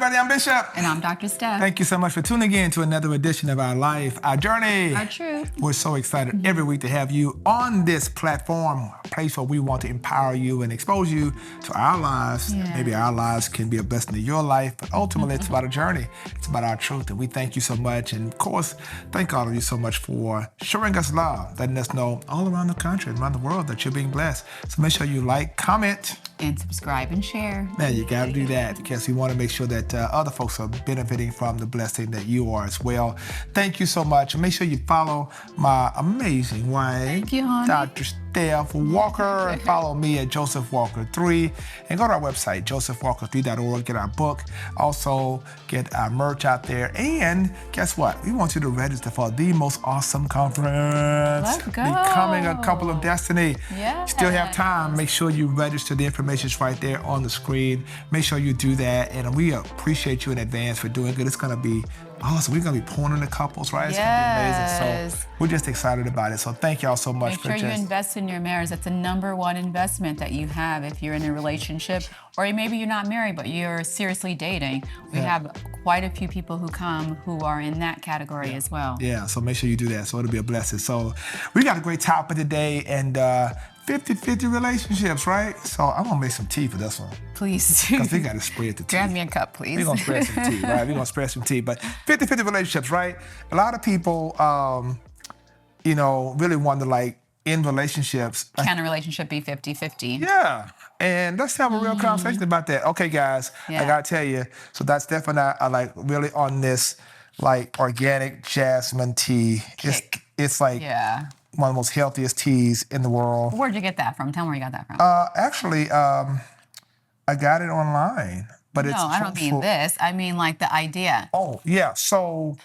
everybody. I'm Bishop. And I'm Dr. Steph. Thank you so much for tuning in to another edition of Our Life, Our Journey. Our Truth. We're so excited every week to have you on this platform, a place where we want to empower you and expose you to our lives. Yeah. Maybe our lives can be a blessing to your life, but ultimately it's about a journey. It's about our truth, and we thank you so much. And of course, thank all of you so much for showing us love, letting us know all around the country and around the world that you're being blessed. So make sure you like, comment, and subscribe and share. Man, you got to do that because we want to make sure that other folks are benefiting from the blessing that you are as well. Thank you so much. Make sure you follow my amazing wife, Thank you, honey. Dr. Steph Walker, and follow me at Joseph Walker 3, and go to our website, josephwalker3.org, get our book, also get our merch out there, and guess what? We want you to register for the most awesome conference. Let's go. Becoming a Couple of Destiny. Yes. Still have time. Make sure you register. The information is right there on the screen. Make sure you do that, and we appreciate you in advance for doing it. It's going to be awesome. We're going to be pouring in the couples, right? It's going to be amazing. So we're just excited about it. So thank y'all so much. Make sure you invest in your marriage. That's the number one investment that you have if you're in a relationship, or maybe you're not married, but you're seriously dating. We have quite a few people who come who are in that category as well. Yeah, so make sure you do that. So it'll be a blessing. So we got a great topic today, and 50-50 relationships, right? So I'm going to make some tea for this one. Please. Because we got to spread the tea. Grab me a cup, please. We're going to spread some tea, right? We're going to spread some tea. But 50-50 relationships, right? A lot of people, really wonder, like, in relationships. Can a relationship be 50-50? Yeah. And let's have a real conversation about that. Okay, guys, I got to tell you. So that's Steph and I are, like, really on this, like, organic jasmine tea. It's like... Yeah. One of the most healthiest teas in the world. Where'd you get that from? Tell me where you got that from. Actually, I got it online, but it's... No, I don't mean this. I mean, like, the idea. Oh, yeah. So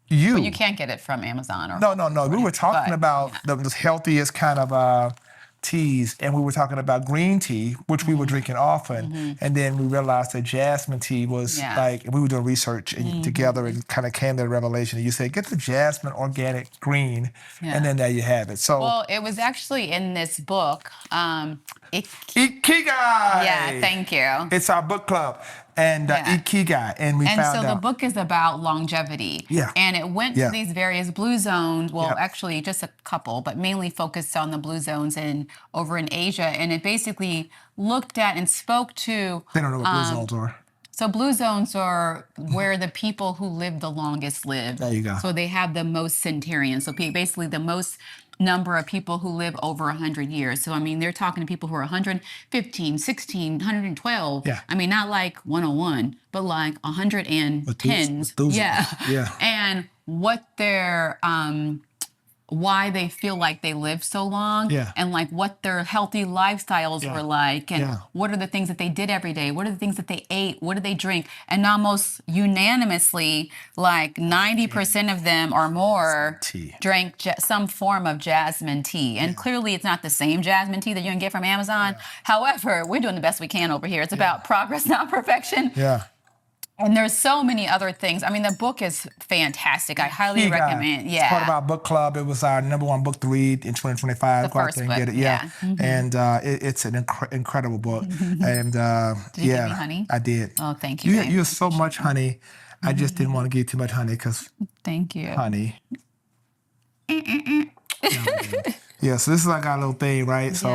But you can't get it from Amazon or... No. We were talking about the healthiest kind of teas, and we were talking about green tea, which we were drinking often, and then we realized that jasmine tea was like, we were doing research together and kind of came to the revelation, and you said, get the jasmine organic green, and then there you have it. So, well, it was actually in this book, Ikigai! Yeah, thank you. It's our book club. And Ikigai, and we found out. And so the book is about longevity. Yeah. And it went to these various blue zones, actually just a couple, but mainly focused on the blue zones over in Asia. And it basically looked at and spoke to... They don't know what blue zones are. So blue zones are where the people who live the longest live. There you go. So they have the most centenarians. So basically the most number of people who live over 100 years. So, I mean, they're talking to people who are 115, 16, 112. Yeah. I mean, not like 101, but like 110s. Yeah. And what their... why they feel like they live so long, and like what their healthy lifestyles were like, and what are the things that they did every day, what are the things that they ate, what do they drink, and almost unanimously, like 90% of them or more drank some form of jasmine tea. And clearly it's not the same jasmine tea that you can get from Amazon. However, we're doing the best we can over here. It's about progress, not perfection. Yeah. And there's so many other things. I mean, the book is fantastic. I highly recommend. Yeah. It's part of our book club. It was our #1 book to read in 2025. The first book. Get it. Yeah. And it's an incredible book. And did you give me honey? I did. Oh, thank you. You're so much honey. I just didn't want to give too much honey because. Thank you. Honey. Yeah. So this is like our little thing, right? So.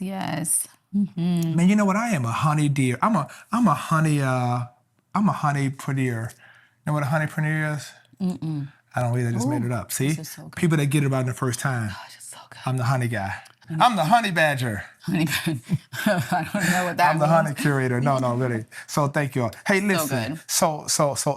Yes. Man, you know what? I am a honey deer. I'm a honey. I'm a honeypreneur. You know what a honeypreneur is? I don't either. I just made it up. See? So people that get it about the first time. Oh, it's so good. I'm the honey guy. I'm the honey badger. Honey badger. I don't know what that I'm the honey curator. No, really. So thank you all. Hey, listen. So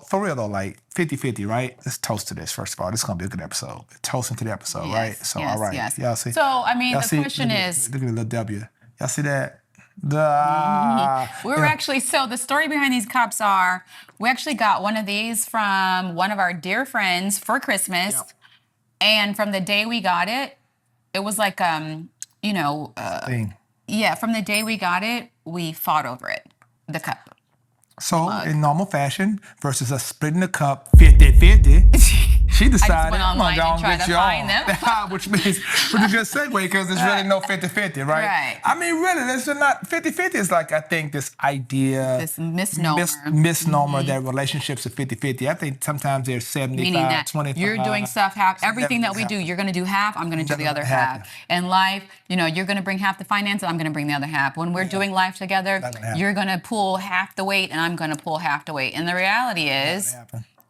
for real though, like 50-50, right? Let's toast to this first of all. This is gonna be a good episode. Toasting to the episode, right? So all right. Yes. Y'all see? So I mean, the question is. Look at the little W. Y'all see that? We're actually, so the story behind these cups are, we actually got one of these from one of our dear friends for Christmas. And from the day we got it, it was like, thing. Yeah, from the day we got it, we fought over it, the cup. So in normal fashion, versus us splitting the cup 50-50, She decided, I just went online and tried to find them. Which is a good segue because there's really no 50-50, right? Right. I mean, really, there's not 50-50 is like, I think, this idea. This misnomer. Misnomer that relationships are 50-50. I think sometimes they're 75, 25. You're doing stuff half. Everything that we do, you're going to do half, I'm going to do the other half. In life, you're going to bring half the finances, I'm going to bring the other half. When we're doing life together, you're going to pull half the weight and I'm going to pull half the weight. And the reality is,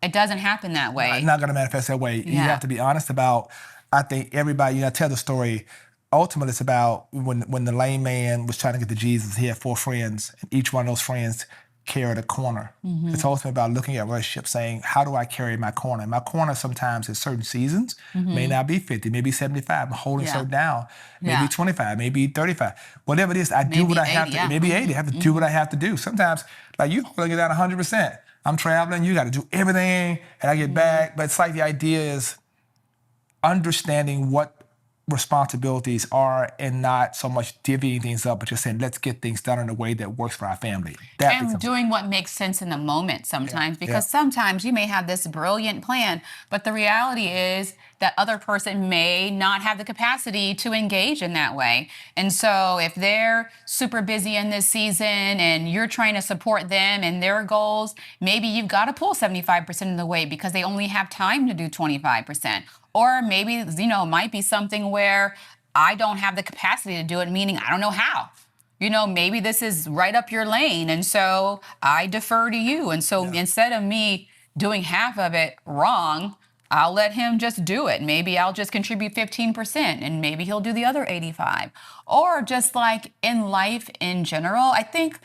it doesn't happen that way. It's not going to manifest that way. You have to be honest about, I think everybody, tell the story. Ultimately, it's about when the lame man was trying to get to Jesus, he had 4 friends, and each one of those friends carried a corner. It's ultimately about looking at relationships, saying, how do I carry my corner? My corner sometimes in certain seasons may not be 50, maybe 75. I'm holding so down. Maybe 25, maybe 35. Whatever it is, I do what I have to. Maybe 80. I have to do what I have to do. Sometimes, like you holding it down 100%. I'm traveling, you got to do everything, and I get back. But it's like the idea is understanding what responsibilities are and not so much divvying things up, but just saying, let's get things done in a way that works for our family. And doing what makes sense in the moment sometimes, because sometimes you may have this brilliant plan, but the reality is that other person may not have the capacity to engage in that way. And so if they're super busy in this season and you're trying to support them and their goals, maybe you've got to pull 75% of the weight because they only have time to do 25%. Or maybe, it might be something where I don't have the capacity to do it, meaning I don't know how. Maybe this is right up your lane, and so I defer to you. And so instead of me doing half of it wrong, I'll let him just do it. Maybe I'll just contribute 15%, and maybe he'll do the other 85%. Or just like in life in general, I think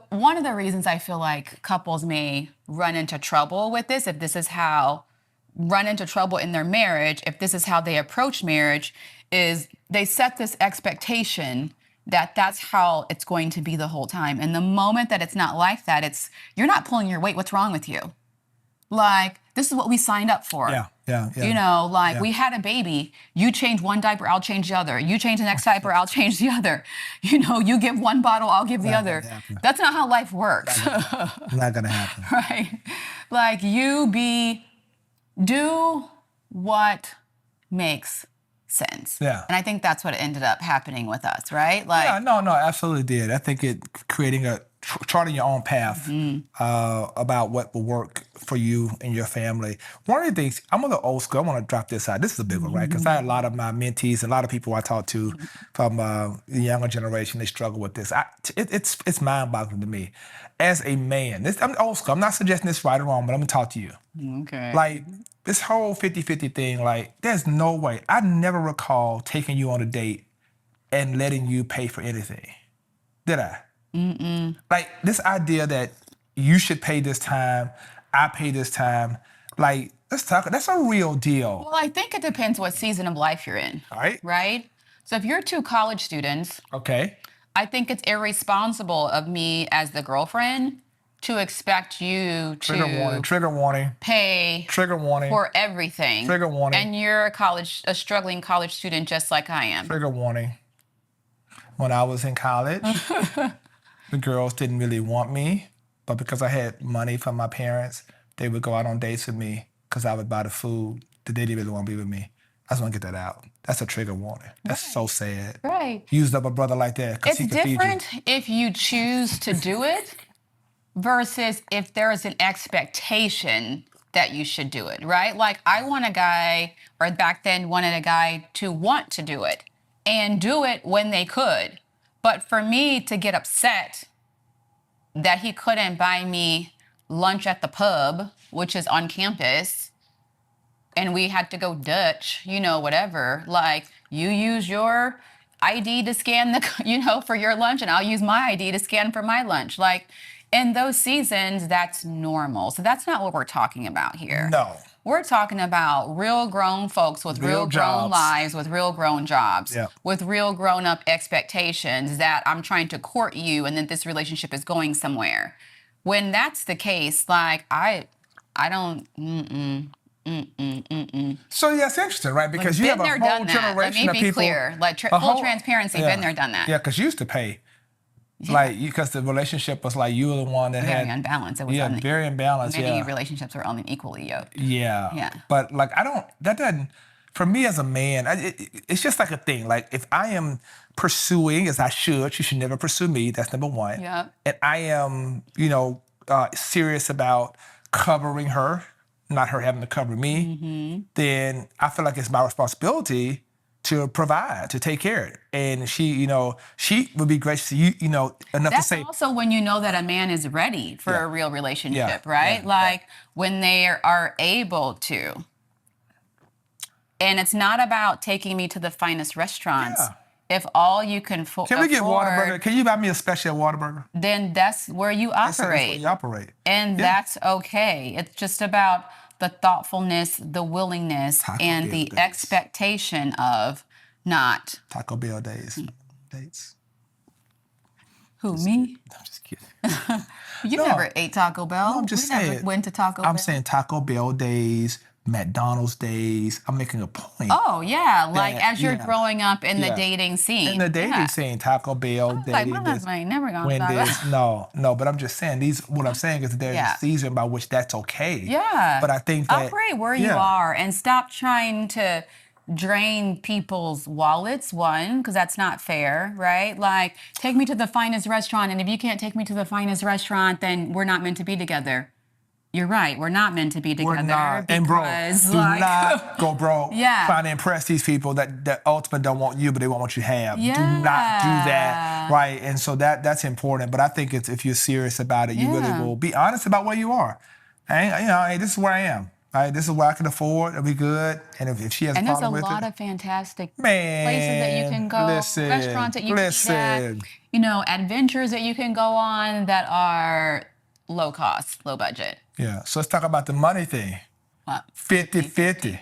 one of the reasons I feel like couples may run into trouble with this, if this is how run into trouble in their marriage, if this is how they approach marriage, is they set this expectation that that's how it's going to be the whole time. And the moment that it's not like that, you're not pulling your weight. What's wrong with you? Like, this is what we signed up for. We had a baby. You change one diaper, I'll change the other. You change the next diaper, I'll change the other. You give one bottle, I'll give the other. That's not how life works. Not gonna happen. Right? Like, do what makes sense. And I think that's what ended up happening with us, right? No, absolutely did. I think creating charting your own path about what will work for you and your family. One of the things, I'm a little old school. I want to drop this out. This is a big one, right? Because I had a lot of my mentees, a lot of people I talk to from the younger generation, they struggle with this. It's mind-boggling to me. As a man, I'm old school. I'm not suggesting this right or wrong, but I'm going to talk to you. Okay. Like, this whole 50-50 thing, like, there's no way. I never recall taking you on a date and letting you pay for anything. Did I? Like, this idea that you should pay this time, I pay this time, like, let's talk, that's a real deal. Well, I think it depends what season of life you're in. All right. Right? So if you're 2 college students, I think it's irresponsible of me as the girlfriend to expect you to trigger warning, pay for everything. Trigger warning. And you're a struggling college student just like I am. Trigger warning. When I was in college, the girls didn't really want me, but because I had money from my parents, they would go out on dates with me because I would buy the food that they didn't really want to be with me. I just want to get that out. That's a trigger warning. That's so sad. Right. Used up a brother like that. It's different if you choose to do it versus if there is an expectation that you should do it, right? Like, I want a guy, or back then wanted a guy to want to do it and do it when they could. But for me to get upset that he couldn't buy me lunch at the pub, which is on campus, and we had to go Dutch, whatever, like, you use your ID to scan for your lunch, and I'll use my ID to scan for my lunch. Like, in those seasons, that's normal. So that's not what we're talking about here. No. We're talking about real grown folks with real grown lives, with real grown jobs, with real grown up expectations that I'm trying to court you and that this relationship is going somewhere. When that's the case, like, I don't, So yeah, it's interesting, right? Because you have a whole generation of people. Let me be clear. Like, full transparency, been there, done that. Yeah, because you used to pay. Like, because the relationship was like, you were the one that very had... unbalanced. It was very imbalanced, many relationships are unequally yoked. Yeah. But, like, that doesn't... For me as a man, it's just like a thing. Like, if I am pursuing, as I should, she should never pursue me. That's number one. Yep. And I am, serious about covering her, not her having to cover me, then I feel like it's my responsibility to provide, to take care of it. And she, she would be gracious to you, enough to say... That's also when you know that a man is ready for a real relationship, right? When they are able to. And it's not about taking me to the finest restaurants. If all you can afford... Can we get Whataburger? Can you buy me a special Whataburger? Then that's where you operate. That's where you operate. And that's okay. It's just about the thoughtfulness, the willingness, and the expectation of not... Taco Bell dates. Who, me? I'm just kidding. You never ate Taco Bell. No, I'm just saying. Never went to Taco Bell. I'm saying Taco Bell days, McDonald's days. I'm making a point. Oh, yeah. Like, as you're growing up in the dating scene. In the dating scene, Taco Bell days. Like, my husband ain't never gone to Taco Bell. No, but I'm just saying, what I'm saying is there's a season by which that's okay. Yeah. But I think that... Operate where you are and stop trying to drain people's wallets, one, because that's not fair, right? Like, take me to the finest restaurant, and if you can't take me to the finest restaurant, then we're not meant to be together. You're right. We're not meant to be together. We're not. And bro, do not go broke trying to impress these people that ultimately don't want you, but they want what you have. Yeah. Do not do that, right? And so that's important. But I think if you're serious about it, you really will be honest about where you are. And, hey, this is where I am. Right, this is what I can afford. It'll be good. And if she has a problem with it... And there's a lot of fantastic places that you can go, restaurants that you can eat at, adventures that you can go on that are low cost, low budget. Yeah, so let's talk about the money thing. 50-50.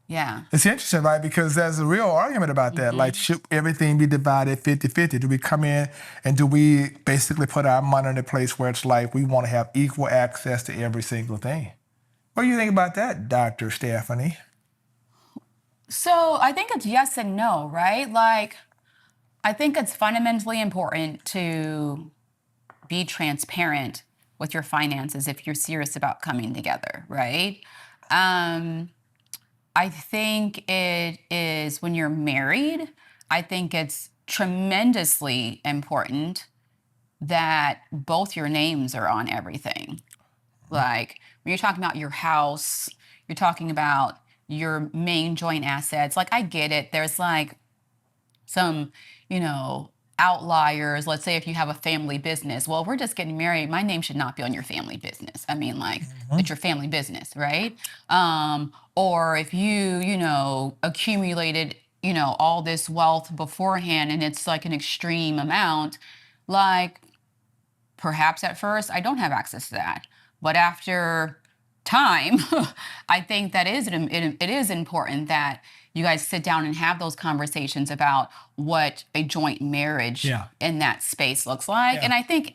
Yeah. It's interesting, right? Because there's a real argument about that. Like, should everything be divided 50-50? Do we come in and do we basically put our money in a place where it's like we want to have equal access to every single thing? What do you think about that, Dr. Stephanie? So I think it's yes and no, right? Like, I think it's fundamentally important to be transparent with your finances if you're serious about coming together, right? I think it is when you're married, I think it's tremendously important that both your names are on everything. Like, when you're talking about your house, you're talking about your main joint assets. Like, I get it. There's like some, outliers. Let's say if you have a family business. Well, we're just getting married. My name should not be on your family business. I mean, like, it's your family business, right? Or if you, accumulated, all this wealth beforehand and it's like an extreme amount, like, perhaps at first I don't have access to that. But after time, I think that it is important that you guys sit down and have those conversations about what a joint marriage in that space looks like. Yeah. And I think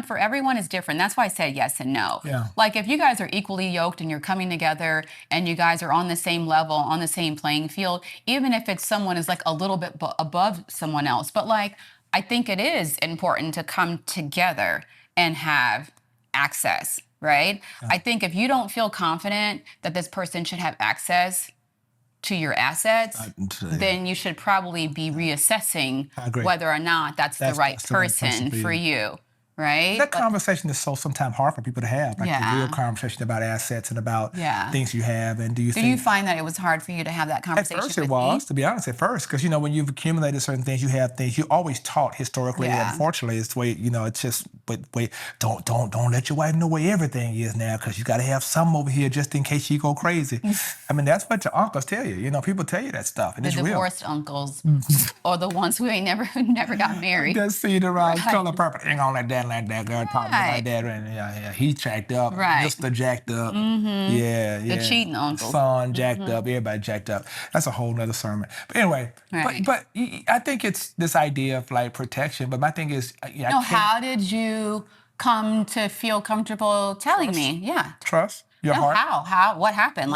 for everyone is different. That's why I said yes and no. Yeah. Like, if you guys are equally yoked and you're coming together and you guys are on the same level, on the same playing field, even if it's someone is like a little bit above someone else. But like, I think it is important to come together and have access. Right? Yeah. I think if you don't feel confident that this person should have access to your assets, then you should probably be reassessing whether or not that's the right person for you. Right? That conversation is sometimes hard for people to have. Like the real conversation about assets and about things you have. And do you find that it was hard for you to have that conversation? At first it was, to be honest, because, when you've accumulated certain things, you have things you always taught historically. And unfortunately, it's the way, it's just, wait, don't let your wife know where everything is now, because you got to have some over here just in case you go crazy. I mean, that's what your uncles tell you. People tell you that stuff. And the it's real. Divorced uncles or the ones who never got married. Just see the right color purple. Ain't gonna let that like that girl talking like that, and he jacked up, Mr. jacked up, the cheating uncle, son jacked up, everybody jacked up. That's a whole nother sermon. But anyway, but I think it's this idea of like protection. But my thing is, how did you come to feel comfortable telling me? Yeah, trust. Your heart. How? What happened?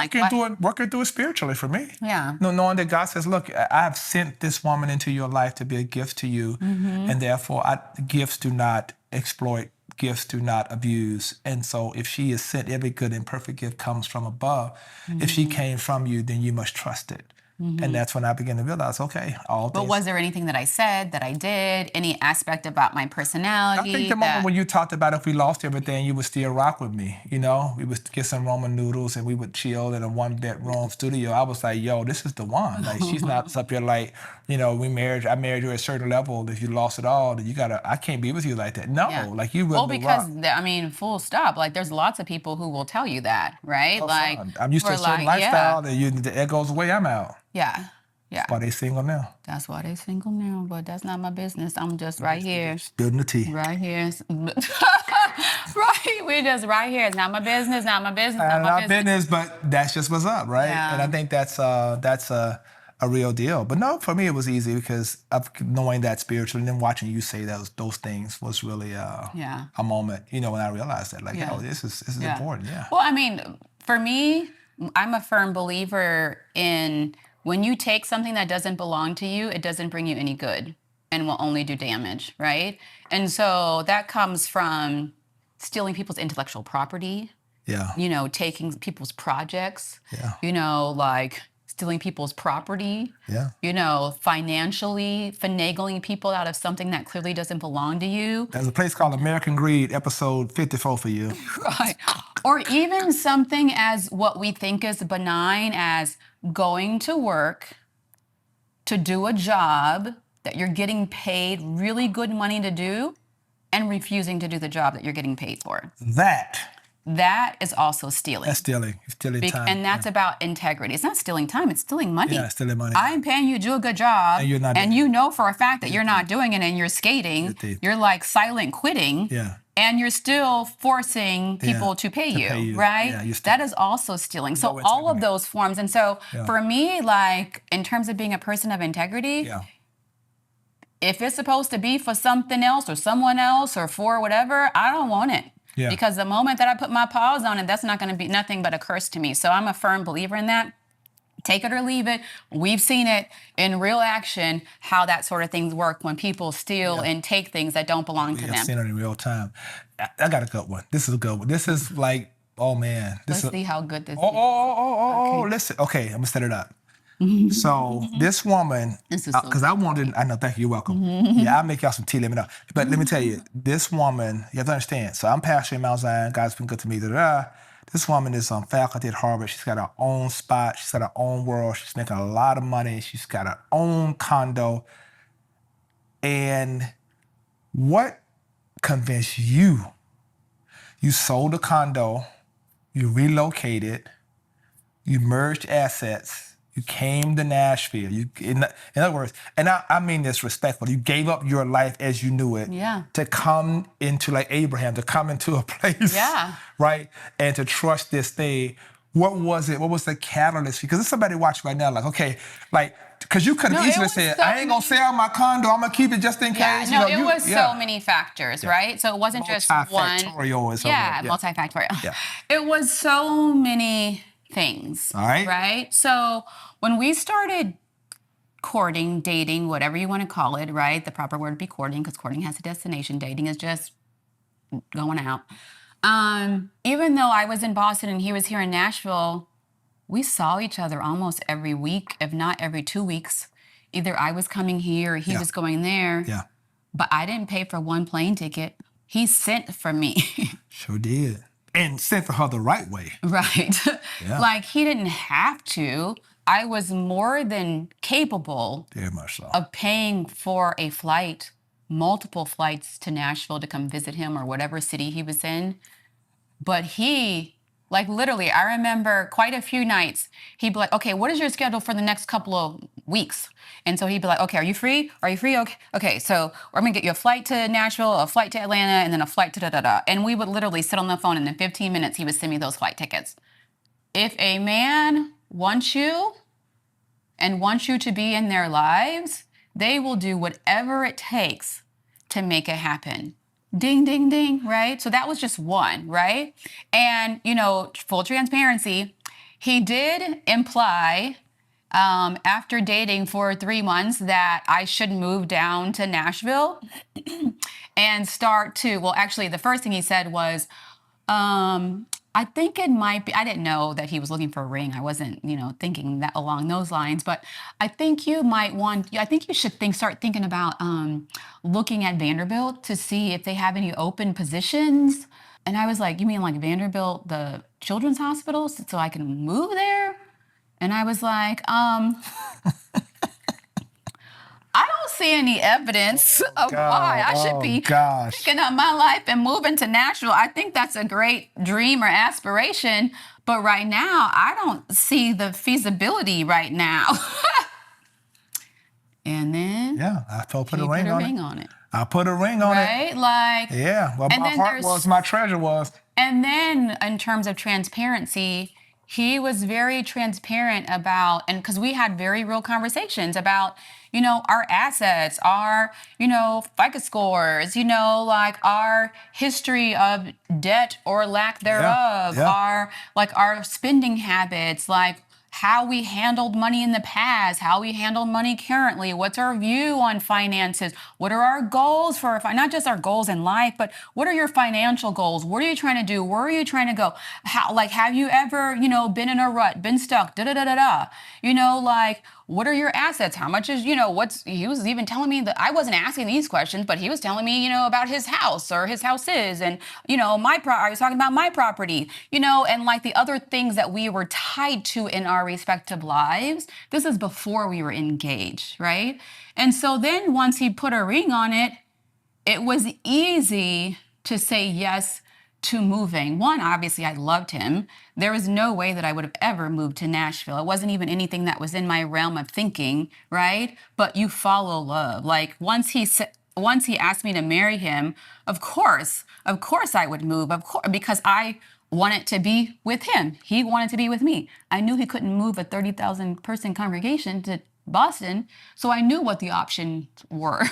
Working through it spiritually for me. Yeah. No, knowing that God says, look, I have sent this woman into your life to be a gift to you. And therefore, gifts do not exploit. Gifts do not abuse. And so if she is sent, every good and perfect gift comes from above. If she came from you, then you must trust it. And that's when I began to realize, okay, But was there anything that I said, that I did, any aspect about my personality? I think the moment when you talked about if we lost everything, you would still rock with me, you know? We would get some ramen noodles and we would chill in a one-bedroom studio. I was like, yo, this is the one. Like, she's not up here like, you know, I married you at a certain level. If you lost it all, then I can't be with you like that. No, like you really because, I mean, full stop. Like, there's lots of people who will tell you that, right? Like, I'm used to a certain lifestyle, that goes away, I'm out. Yeah. That's why they single now. That's why they single now, but that's not my business. I'm just right here. Building the tea. Right here. Right. We're just right here. It's not my business, not my business, not my business. But that's just what's up, right? Yeah. And I think that's a real deal. But no, for me it was easy because of knowing that spiritually and then watching you say those things was really a moment, you know, when I realized that, like, oh, this is important. Yeah. Well, I mean, for me, I'm a firm believer in when you take something that doesn't belong to you, it doesn't bring you any good and will only do damage, right? And so that comes from stealing people's intellectual property. Yeah. You know, taking people's projects. Yeah. You know, like stealing people's property. Yeah. You know, financially finagling people out of something that clearly doesn't belong to you. There's a place called American Greed, episode 54 for you. Right. Or even something as what we think is benign as going to work to do a job that you're getting paid really good money to do and refusing to do the job that you're getting paid for. That is also stealing. That's stealing. You're stealing time. And that's about integrity. It's not stealing time, it's stealing money. Yeah, stealing money. I'm paying you to do a good job. And you're not and you know for a fact that you're not doing it and you're skating. You're like silent quitting. Yeah. And you're still forcing people to pay you, right? Yeah, that is also stealing. So all of those forms. And so for me, like in terms of being a person of integrity, if it's supposed to be for something else or someone else or for whatever, I don't want it. Yeah. Because the moment that I put my paws on it, that's not going to be nothing but a curse to me. So I'm a firm believer in that. Take it or leave it. We've seen it in real action, how that sort of things work when people steal and take things that don't belong to them. I've seen it in real time. I got a good one. This is a good one. This is like, oh man. Let's see how good this is. Listen. Okay, I'm going to set it up. So this woman, because I know, thank you, you're welcome. Yeah, I'll make y'all some tea, let me know. But let me tell you, this woman, you have to understand. So I'm pastoring in Mount Zion, God's been good to me, This woman is on faculty at Harvard. She's got her own spot. She's got her own world. She's making a lot of money. She's got her own condo. And what convinced you? You sold the condo, you relocated, you merged assets, you came to Nashville. In other words, and I mean this respectfully, you gave up your life as you knew it to come into, like Abraham, to come into a place, right? And to trust this thing. What was it? What was the catalyst? Because there's somebody watching right now like, okay, like, because you could have easily said, I ain't going to sell my condo. I'm going to keep it just in case. No, it was so many factors, right? So it wasn't just one. Multifactorial is multifactorial. Yeah. It was so many things, right? So when we started courting, dating, whatever you want to call it, right? The proper word would be courting because courting has a destination. Dating is just going out. Even though I was in Boston and he was here in Nashville, we saw each other almost every week, if not every 2 weeks. Either I was coming here or he was going there. Yeah. But I didn't pay for one plane ticket. He sent for me. Sure did. And sent for her the right way. Right. Yeah. Like, he didn't have to. I was more than capable of paying for a flight, multiple flights to Nashville to come visit him or whatever city he was in. But he, like literally, I remember quite a few nights, he'd be like, okay, what is your schedule for the next couple of weeks? And so he'd be like, okay, are you free? Are you free? Okay, so I'm going to get you a flight to Nashville, a flight to Atlanta, and then a flight to da-da-da. And we would literally sit on the phone, and in 15 minutes, he would send me those flight tickets. If a man wants you and wants you to be in their lives, they will do whatever it takes to make it happen. Ding, ding, ding, right? So that was just one, right? And, full transparency, he did imply after dating for 3 months that I should move down to Nashville and start to, well, actually, the first thing he said was, I think it might be, I didn't know that he was looking for a ring. I wasn't, thinking that along those lines, but I think you should start thinking about looking at Vanderbilt to see if they have any open positions. And I was like, you mean like Vanderbilt, the children's hospital, so I can move there? And I was like, I don't see any evidence of why I should be picking up my life and moving to Nashville. I think that's a great dream or aspiration, but right now, I don't see the feasibility right now. And then I put a ring on it. I put a ring on it. Right? Well, my heart was, my treasure was. And then in terms of transparency, he was very transparent about, and because we had very real conversations about, our assets, our, FICO scores, like our history of debt or lack thereof, our spending habits, like how we handled money in the past, how we handle money currently, what's our view on finances, what are our goals for, not just our goals in life, but what are your financial goals? What are you trying to do? Where are you trying to go? How, have you ever, been in a rut, been stuck, what are your assets? How much is, he was even telling me that I wasn't asking these questions, but he was telling me, about his house or his houses and, I was talking about my property, and like the other things that we were tied to in our respective lives. This is before we were engaged, right? And so then once he put a ring on it, it was easy to say yes to moving. One, obviously, I loved him. There was no way that I would have ever moved to Nashville. It wasn't even anything that was in my realm of thinking, right? But you follow love. Like once he asked me to marry him, of course I would move, because I wanted to be with him. He wanted to be with me. I knew he couldn't move a 30,000 person congregation to Boston, so I knew what the options were,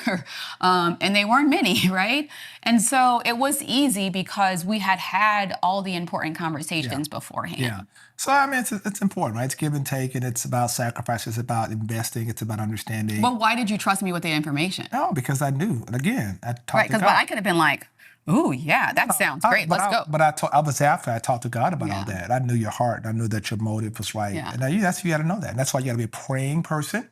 and they weren't many, right? And so it was easy because we had all the important conversations beforehand. Yeah. So I mean, it's important, right? It's give and take, and it's about sacrifice. It's about investing. It's about understanding. But why did you trust me with the information? No, because I knew. And again, I talked to God. Right, because I could have been like, "Ooh, yeah, that sounds great. Let's go." But I was after I talked to God about all that. I knew your heart. And I knew that your motive was right. And that's you got to know that. And that's why you got to be a praying person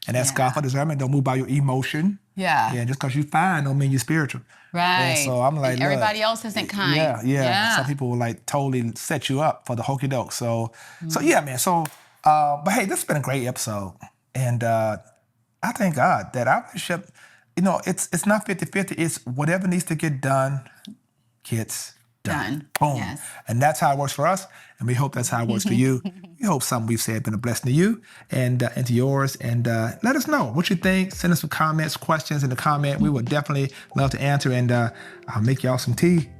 and ask God for discernment. Don't move by your emotion. Yeah. Just because you fine don't mean you're spiritual. Right. And so I'm like, everybody else isn't kind. Yeah. Some people will like totally set you up for the hokey doke. So yeah, man. So, but hey, this has been a great episode, and I thank God that our relationship. It's not 50-50. It's whatever needs to get done gets done. Boom. Yes. And that's how it works for us. And we hope that's how it works for you. We hope something we've said been a blessing to you and to yours. And let us know what you think. Send us some comments, questions in the comment. We would definitely love to answer. And I'll make y'all some tea.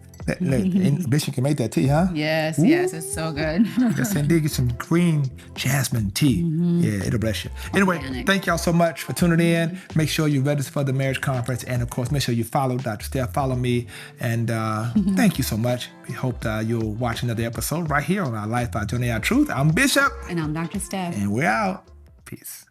Bishop can make that tea, huh? Yes, it's so good. Yes, indeed. Get some green jasmine tea. Yeah, it'll bless you. Anyway, thank y'all so much for tuning in. Make sure you register for the marriage conference. And, of course, make sure you follow Dr. Steph. Follow me. And thank you so much. We hope that you'll watch another episode right here on Our Life by Journey Our Truth. I'm Bishop. And I'm Dr. Steph. And we're out. Peace.